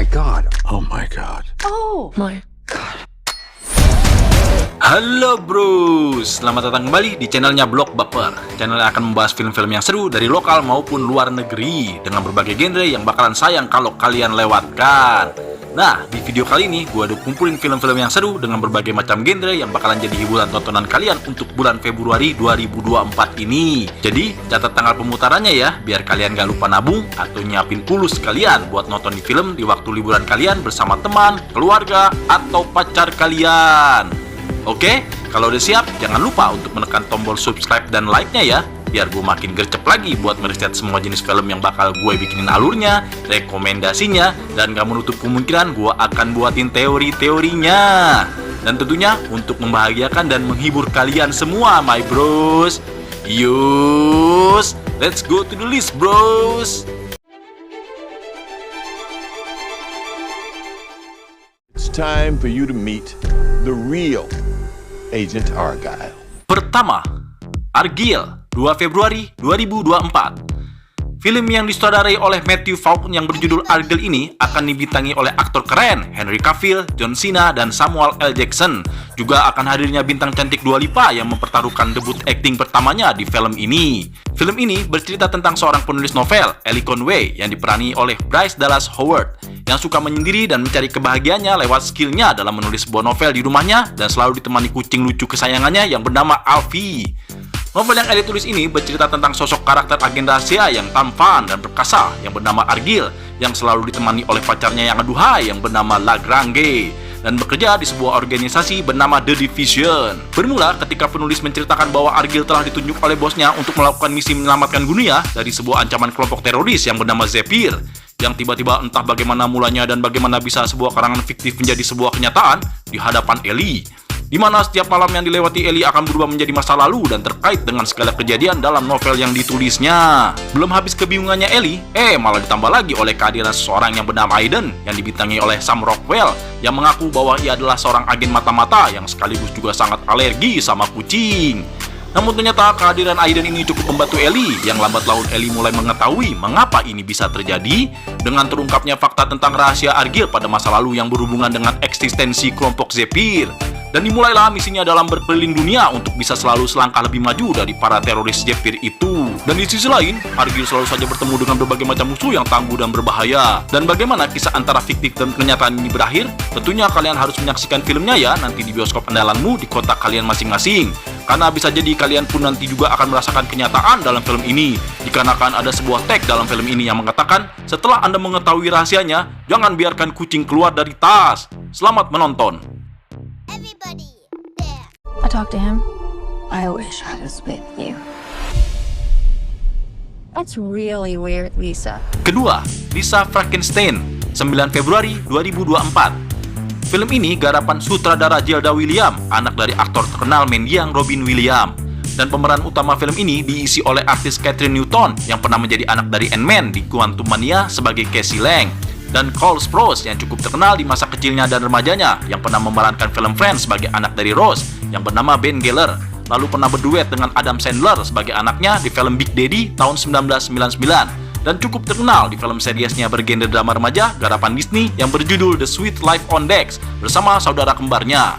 my God. Oh my God. Oh my God. Halo bro, selamat datang kembali di channelnya Blog Baper. Channel yang akan membahas film-film yang seru dari lokal maupun luar negeri dengan berbagai genre yang bakalan sayang kalau kalian lewatkan. Nah, di video kali ini gue udah kumpulin film-film yang seru dengan berbagai macam genre yang bakalan jadi hiburan tontonan kalian untuk bulan Februari 2024 ini. Jadi, catat tanggal pemutarannya ya, biar kalian gak lupa nabung atau nyiapin pulus kalian buat nonton di film di waktu liburan kalian bersama teman, keluarga, atau pacar kalian. Oke, kalau udah siap, jangan lupa untuk menekan tombol subscribe dan like-nya ya, biar gue makin gercep lagi buat meriset semua jenis film yang bakal gue bikinin alurnya, rekomendasinya, dan gak menutup kemungkinan gue akan buatin teori-teorinya. Dan tentunya untuk membahagiakan dan menghibur kalian semua, my bros. Yus, let's go to the list, bros. It's time for you to meet the real Agent Argyle. Pertama, Argylle, 2 Februari 2024. Film yang disutradarai oleh Matthew Vaughn yang berjudul Argylle ini akan dibintangi oleh aktor keren Henry Cavill, John Cena, dan Samuel L. Jackson. Juga akan hadirnya bintang cantik Dua Lipa yang mempertaruhkan debut akting pertamanya di film ini. Film ini bercerita tentang seorang penulis novel, Ellie Conway, yang diperani oleh Bryce Dallas Howard, yang suka menyendiri dan mencari kebahagiaannya lewat skillnya dalam menulis sebuah novel di rumahnya dan selalu ditemani kucing lucu kesayangannya yang bernama Alfie. Novel yang Ellie tulis ini bercerita tentang sosok karakter agen rahasia yang tampan dan perkasa yang bernama Argylle, yang selalu ditemani oleh pacarnya yang aduhai yang bernama Lagrange, dan bekerja di sebuah organisasi bernama The Division. Bermula ketika penulis menceritakan bahwa Argylle telah ditunjuk oleh bosnya untuk melakukan misi menyelamatkan dunia dari sebuah ancaman kelompok teroris yang bernama Zephyr, yang tiba-tiba entah bagaimana mulanya dan bagaimana bisa sebuah karangan fiktif menjadi sebuah kenyataan di hadapan Ellie, di mana setiap malam yang dilewati Ellie akan berubah menjadi masa lalu dan terkait dengan segala kejadian dalam novel yang ditulisnya. Belum habis kebingungannya Ellie, malah ditambah lagi oleh kehadiran seseorang yang bernama Aiden yang dibintangi oleh Sam Rockwell, yang mengaku bahwa ia adalah seorang agen mata-mata yang sekaligus juga sangat alergi sama kucing. Namun ternyata kehadiran Aiden ini cukup membantu Ellie, yang lambat laun Ellie mulai mengetahui mengapa ini bisa terjadi dengan terungkapnya fakta tentang rahasia Argylle pada masa lalu yang berhubungan dengan eksistensi kelompok Zephyr. Dan dimulailah misinya dalam berkeliling dunia untuk bisa selalu selangkah lebih maju dari para teroris Zephyr itu. Dan di sisi lain, Argylle selalu saja bertemu dengan berbagai macam musuh yang tangguh dan berbahaya. Dan bagaimana kisah antara fiktif dan kenyataan ini berakhir? Tentunya kalian harus menyaksikan filmnya ya nanti di bioskop andalanmu di kota kalian masing-masing. Karena bisa jadi kalian pun nanti juga akan merasakan kenyataan dalam film ini. Dikarenakan ada sebuah tag dalam film ini yang mengatakan, setelah Anda mengetahui rahasianya, jangan biarkan kucing keluar dari tas. Selamat menonton. I talked to him. I wish I was with you. That's really weird, Lisa. Kedua, Lisa Frankenstein, 9 Februari 2024. Film ini garapan sutradara Zelda Williams, anak dari aktor terkenal mendiang Robin Williams. Dan pemeran utama film ini diisi oleh artis Catherine Newton yang pernah menjadi anak dari Ant-Man di Quantumania sebagai Cassie Lang, dan Cole Sprouse yang cukup terkenal di masa kecilnya dan remajanya yang pernah memerankan film Friends sebagai anak dari Rose yang bernama Ben Geller, lalu pernah berduet dengan Adam Sandler sebagai anaknya di film Big Daddy tahun 1999, dan cukup terkenal di film seriesnya bergenre drama remaja garapan Disney yang berjudul The Sweet Life on Dex bersama saudara kembarnya.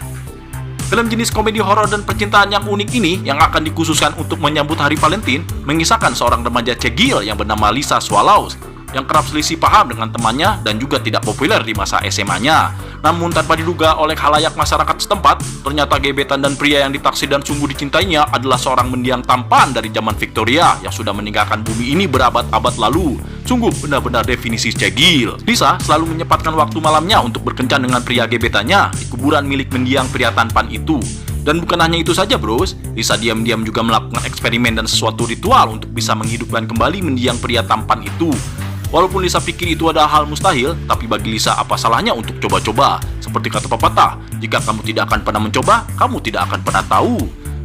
Film jenis komedi horor dan percintaan yang unik ini yang akan dikhususkan untuk menyambut Hari Valentine mengisahkan seorang remaja cegil yang bernama Lisa Swallows yang kerap selisih paham dengan temannya dan juga tidak populer di masa SMA-nya. Namun tanpa diduga oleh khalayak masyarakat setempat, ternyata gebetan dan pria yang ditaksir dan sungguh dicintainya adalah seorang mendiang tampan dari zaman Victoria yang sudah meninggalkan bumi ini berabad-abad lalu. Sungguh benar-benar definisi cegil. Lisa selalu menyempatkan waktu malamnya untuk berkencan dengan pria gebetannya di kuburan milik mendiang pria tampan itu. Dan bukan hanya itu saja bros, Lisa diam-diam juga melakukan eksperimen dan sesuatu ritual untuk bisa menghidupkan kembali mendiang pria tampan itu. Walaupun Lisa pikir itu adalah hal mustahil, tapi bagi Lisa apa salahnya untuk coba-coba? Seperti kata pepatah, jika kamu tidak akan pernah mencoba, kamu tidak akan pernah tahu.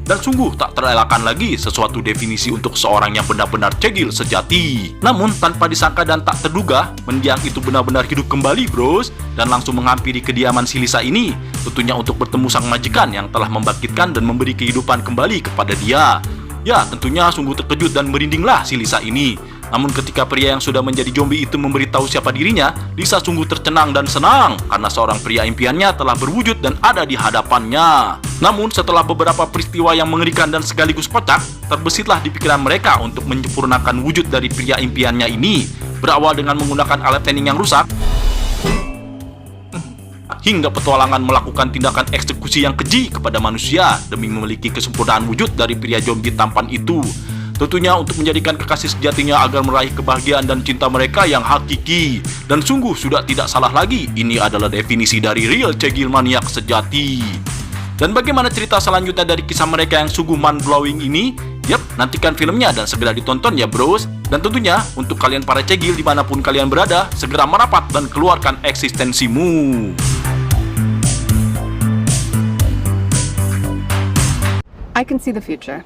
Dan sungguh tak terelakkan lagi sesuatu definisi untuk seorang yang benar-benar cegil sejati. Namun tanpa disangka dan tak terduga, mendiang itu benar-benar hidup kembali bros, dan langsung menghampiri kediaman si Lisa ini, tentunya untuk bertemu sang majikan yang telah membangkitkan dan memberi kehidupan kembali kepada dia. Ya, tentunya sungguh terkejut dan merindinglah si Lisa ini. Namun ketika pria yang sudah menjadi zombie itu memberitahu siapa dirinya, Lisa sungguh tercenang dan senang karena seorang pria impiannya telah berwujud dan ada di hadapannya. Namun setelah beberapa peristiwa yang mengerikan dan sekaligus kocak, terbesitlah di pikiran mereka untuk menyempurnakan wujud dari pria impiannya ini. Berawal dengan menggunakan alat training yang rusak, hingga petualangan melakukan tindakan eksekusi yang keji kepada manusia demi memiliki kesempurnaan wujud dari pria zombie tampan itu. Tentunya untuk menjadikan kekasih sejatinya agar meraih kebahagiaan dan cinta mereka yang hakiki. Dan sungguh sudah tidak salah lagi, ini adalah definisi dari real cegil maniak sejati. Dan bagaimana cerita selanjutnya dari kisah mereka yang sungguh mind-blowing ini? Yap, nantikan filmnya dan segera ditonton ya bros. Dan tentunya untuk kalian para cegil dimanapun kalian berada, segera merapat dan keluarkan eksistensimu. I can see the future.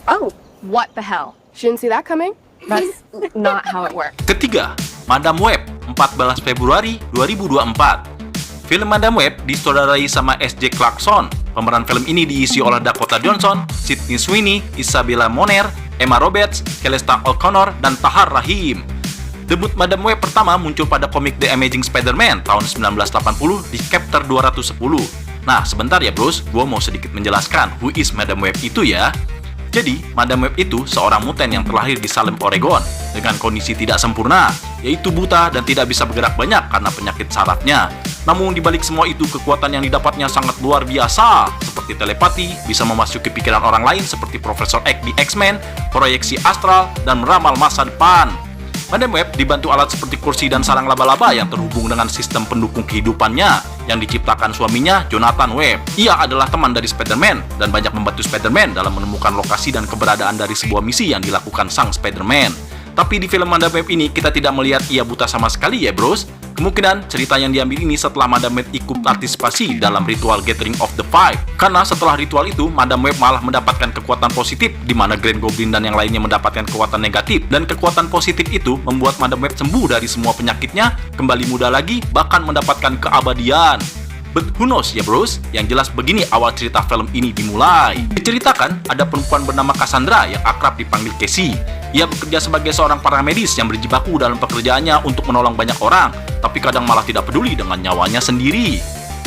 Oh, what the hell? She didn't see that coming? That's not how it works. Ketiga, Madam Web, 14 Februari 2024. Film Madam Web disutradarai sama S.J. Clarkson. Pemeran film ini diisi oleh Dakota Johnson, Sydney Sweeney, Isabella Moner, Emma Roberts, Celesta O'Connor, dan Tahar Rahim. Debut Madam Web pertama muncul pada komik The Amazing Spider-Man tahun 1980 di chapter 210. Nah, sebentar ya bros, gue mau sedikit menjelaskan who is Madam Web itu ya. Jadi, Madam Web itu seorang mutant yang terlahir di Salem, Oregon dengan kondisi tidak sempurna, yaitu buta dan tidak bisa bergerak banyak karena penyakit sarafnya. Namun, di balik semua itu, kekuatan yang didapatnya sangat luar biasa, seperti telepati, bisa memasuki pikiran orang lain seperti Profesor X di X-Men, proyeksi astral, dan meramal masa depan. Madam Web dibantu alat seperti kursi dan sarang laba-laba yang terhubung dengan sistem pendukung kehidupannya yang diciptakan suaminya, Jonathan Webb. Ia adalah teman dari Spider-Man dan banyak membantu Spider-Man dalam menemukan lokasi dan keberadaan dari sebuah misi yang dilakukan sang Spider-Man. Tapi di film Madam Web ini kita tidak melihat ia buta sama sekali ya bros. Kemungkinan cerita yang diambil ini setelah Madam Web ikut partisipasi dalam ritual Gathering of the Five. Karena setelah ritual itu, Madam Web malah mendapatkan kekuatan positif, di mana Green Goblin dan yang lainnya mendapatkan kekuatan negatif. Dan kekuatan positif itu membuat Madam Web sembuh dari semua penyakitnya, kembali muda lagi, bahkan mendapatkan keabadian. But who knows ya bros? Yang jelas begini awal cerita film ini dimulai. Diceritakan ada perempuan bernama Cassandra yang akrab dipanggil Casey. Ia bekerja sebagai seorang paramedis yang berjibaku dalam pekerjaannya untuk menolong banyak orang, tapi kadang malah tidak peduli dengan nyawanya sendiri.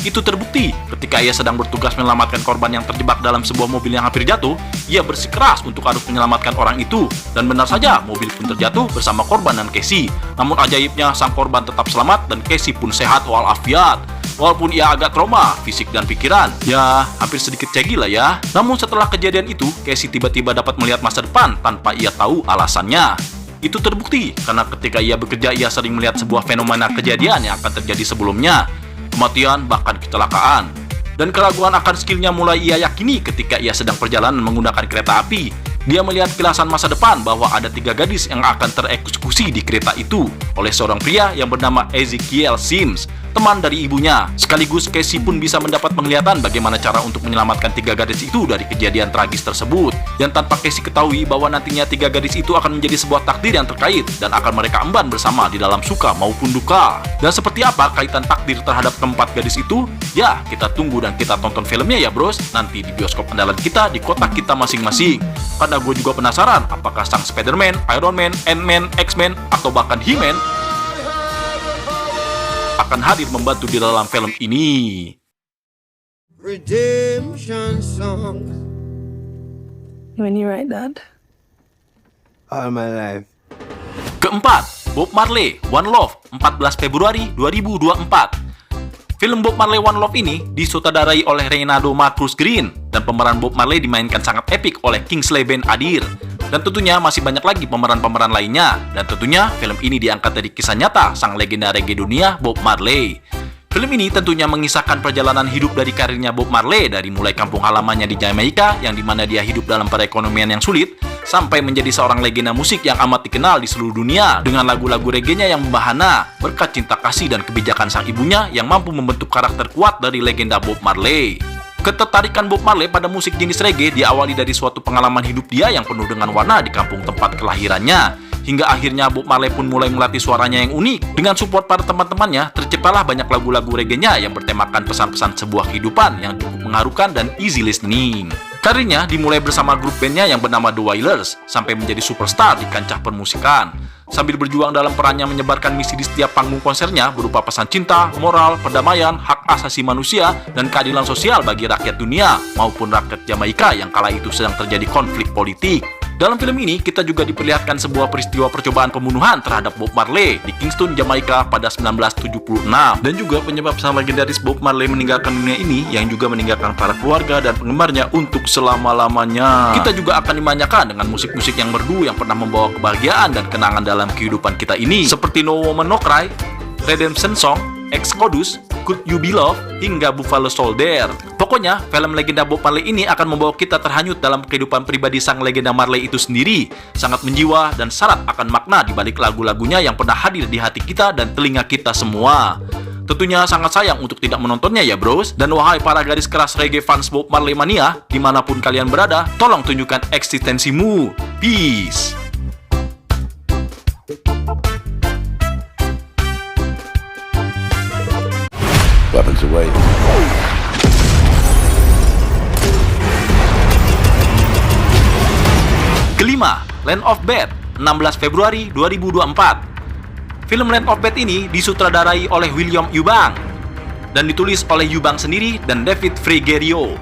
Itu terbukti ketika ia sedang bertugas menyelamatkan korban yang terjebak dalam sebuah mobil yang hampir jatuh. Ia bersikeras untuk harus menyelamatkan orang itu, dan benar saja mobil pun terjatuh bersama korban dan Casey. Namun ajaibnya sang korban tetap selamat dan Casey pun sehat walafiat. Walaupun ia agak trauma, fisik dan pikiran, ya hampir sedikit cegil lah ya. Namun setelah kejadian itu, Casey tiba-tiba dapat melihat masa depan tanpa ia tahu alasannya. Itu terbukti karena ketika ia bekerja, ia sering melihat sebuah fenomena kejadian yang akan terjadi sebelumnya. Kematian, bahkan kecelakaan. Dan keraguan akan skillnya mulai ia yakini ketika ia sedang perjalanan menggunakan kereta api. Dia melihat kilasan masa depan bahwa ada 3 gadis yang akan tereksekusi di kereta itu oleh seorang pria yang bernama Ezekiel Sims, teman dari ibunya. Sekaligus Casey pun bisa mendapat penglihatan bagaimana cara untuk menyelamatkan 3 gadis itu dari kejadian tragis tersebut. Dan tanpa Casey ketahui bahwa nantinya 3 gadis itu akan menjadi sebuah takdir yang terkait dan akan mereka emban bersama di dalam suka maupun duka. Dan seperti apa kaitan takdir terhadap keempat gadis itu? Ya, kita tunggu dan kita tonton filmnya ya bros, nanti di bioskop andalan kita di kota kita masing-masing. Karena gue juga penasaran apakah sang Spider-Man, Iron Man, Ant-Man, X-Men, atau bahkan He-Man akan hadir membantu di dalam film ini. Redemption songs. When you write that? All my life. Keempat, Bob Marley, One Love, 14 Februari 2024. Film Bob Marley One Love ini disutradarai oleh Reynaldo Marcus Green dan pemeran Bob Marley dimainkan sangat epik oleh Kingsley Ben-Adir. Dan tentunya masih banyak lagi pemeran-pemeran lainnya. Dan tentunya film ini diangkat dari kisah nyata sang legenda reggae dunia Bob Marley. Film ini tentunya mengisahkan perjalanan hidup dari karirnya Bob Marley dari mulai kampung halamannya di Jamaika yang dimana dia hidup dalam perekonomian yang sulit sampai menjadi seorang legenda musik yang amat dikenal di seluruh dunia dengan lagu-lagu reggae-nya yang membahana berkat cinta kasih dan kebijakan sang ibunya yang mampu membentuk karakter kuat dari legenda Bob Marley. Ketertarikan Bob Marley pada musik jenis reggae diawali dari suatu pengalaman hidup dia yang penuh dengan warna di kampung tempat kelahirannya. Hingga akhirnya Bob Marley pun mulai melatih suaranya yang unik. Dengan support para teman-temannya, terciptalah banyak lagu-lagu reggae-nya yang bertemakan pesan-pesan sebuah kehidupan yang cukup mengharukan dan easy listening. Karirnya dimulai bersama grup bandnya yang bernama The Wailers, sampai menjadi superstar di kancah permusikan. Sambil berjuang dalam perannya menyebarkan misi di setiap panggung konsernya berupa pesan cinta, moral, perdamaian, hak asasi manusia, dan keadilan sosial bagi rakyat dunia maupun rakyat Jamaika yang kala itu sedang terjadi konflik politik. Dalam film ini, kita juga diperlihatkan sebuah peristiwa percobaan pembunuhan terhadap Bob Marley di Kingston, Jamaika pada 1976. Dan juga penyebab sang legendaris Bob Marley meninggalkan dunia ini yang juga meninggalkan para keluarga dan penggemarnya untuk selama-lamanya. Kita juga akan dimanjakan dengan musik-musik yang merdu yang pernah membawa kebahagiaan dan kenangan dalam kehidupan kita ini. Seperti No Woman No Cry, Redemption Song, Exodus, Could You Be Loved, hingga Buffalo Soldier. Pokoknya, film legenda Bob Marley ini akan membawa kita terhanyut dalam kehidupan pribadi sang legenda Marley itu sendiri. Sangat menjiwa dan syarat akan makna di balik lagu-lagunya yang pernah hadir di hati kita dan telinga kita semua. Tentunya sangat sayang untuk tidak menontonnya ya bros. Dan wahai para garis keras reggae fans Bob Marley mania, dimanapun kalian berada, tolong tunjukkan eksistensimu. Peace. Weapons away. Kelima, Land of Bad, 16 Februari 2024. Film Land of Bad ini disutradarai oleh William Eubank dan ditulis oleh Eubank sendiri dan David Frigerio.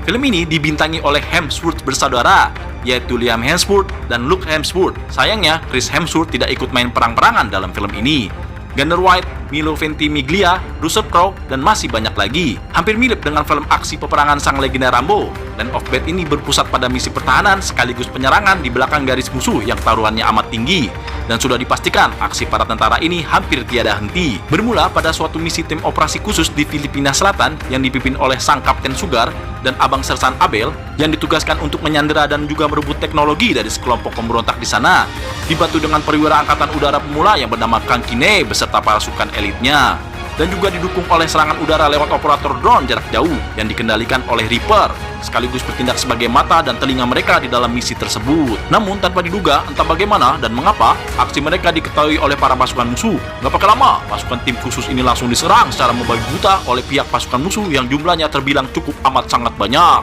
Film ini dibintangi oleh Hemsworth bersaudara, yaitu Liam Hemsworth dan Luke Hemsworth. Sayangnya, Chris Hemsworth tidak ikut main perang-perangan dalam film ini. Gunnar White, Milo Ventimiglia, Russell Crowe, dan masih banyak lagi. Hampir mirip dengan film aksi peperangan sang legenda Rambo. Land of Bad ini berpusat pada misi pertahanan sekaligus penyerangan di belakang garis musuh yang taruhannya amat tinggi. Dan sudah dipastikan aksi para tentara ini hampir tiada henti. Bermula pada suatu misi tim operasi khusus di Filipina Selatan yang dipimpin oleh sang Kapten Sugar dan Abang Sersan Abel yang ditugaskan untuk menyandera dan juga merebut teknologi dari sekelompok pemberontak di sana. Dibantu dengan perwira angkatan udara pemula yang bernama Kang Kine beserta pasukan elitnya. Dan juga didukung oleh serangan udara lewat operator drone jarak jauh yang dikendalikan oleh Reaper, sekaligus bertindak sebagai mata dan telinga mereka di dalam misi tersebut. Namun tanpa diduga entah bagaimana dan mengapa aksi mereka diketahui oleh para pasukan musuh. Gak pakai lama, pasukan tim khusus ini langsung diserang secara membabi buta oleh pihak pasukan musuh yang jumlahnya terbilang cukup amat sangat banyak.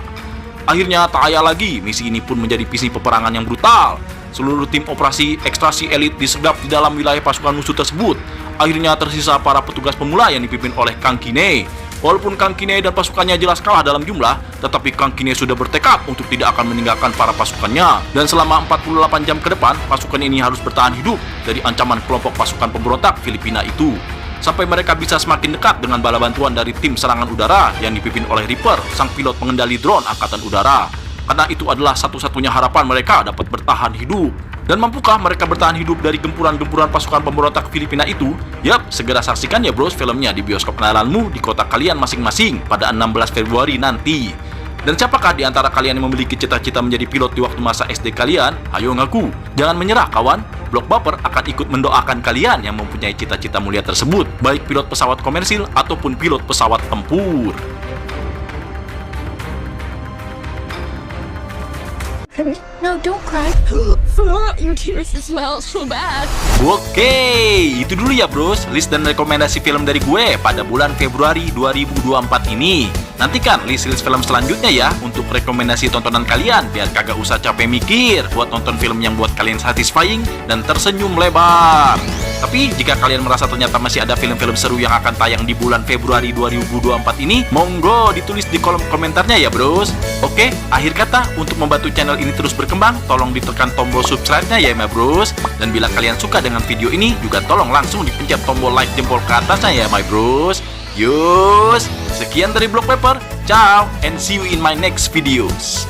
Akhirnya tak ayal lagi, misi ini pun menjadi misi peperangan yang brutal. Seluruh tim operasi ekstrasi elit disergap di dalam wilayah pasukan musuh tersebut. Akhirnya tersisa para petugas pemula yang dipimpin oleh Kang Kine. Walaupun Kang Kine dan pasukannya jelas kalah dalam jumlah, tetapi Kang Kine sudah bertekad untuk tidak akan meninggalkan para pasukannya. Dan selama 48 jam ke depan, pasukan ini harus bertahan hidup dari ancaman kelompok pasukan pemberontak Filipina itu. Sampai mereka bisa semakin dekat dengan bala bantuan dari tim serangan udara yang dipimpin oleh Reaper, sang pilot pengendali drone angkatan udara. Karena itu adalah satu-satunya harapan mereka dapat bertahan hidup. Dan mampukah mereka bertahan hidup dari gempuran-gempuran pasukan pemberontak Filipina itu? Yap, segera saksikan ya bros filmnya di bioskop kenalanmu di kota kalian masing-masing pada 16 Februari nanti. Dan siapakah di antara kalian yang memiliki cita-cita menjadi pilot di waktu masa SD kalian? Ayo ngaku, jangan menyerah kawan. Blog Baper akan ikut mendoakan kalian yang mempunyai cita-cita mulia tersebut, baik pilot pesawat komersil ataupun pilot pesawat tempur. No, don't cry. Your tears smell so bad. Oke, itu dulu ya bros, list dan rekomendasi film dari gue pada bulan Februari 2024 ini. Nantikan list-list film selanjutnya ya untuk rekomendasi tontonan kalian biar kagak usah capek mikir buat nonton film yang buat kalian satisfying dan tersenyum lebar. Tapi jika kalian merasa ternyata masih ada film-film seru yang akan tayang di bulan Februari 2024 ini, monggo ditulis di kolom komentarnya ya bros. Oke, akhir kata untuk membantu channel ini terus berkembang, tolong ditekan tombol subscribe-nya ya my bros. Dan bila kalian suka dengan video ini, juga tolong langsung dipencet tombol like jempol ke atasnya ya my bros. Yus, sekian dari Blog Paper. Ciao and see you in my next videos.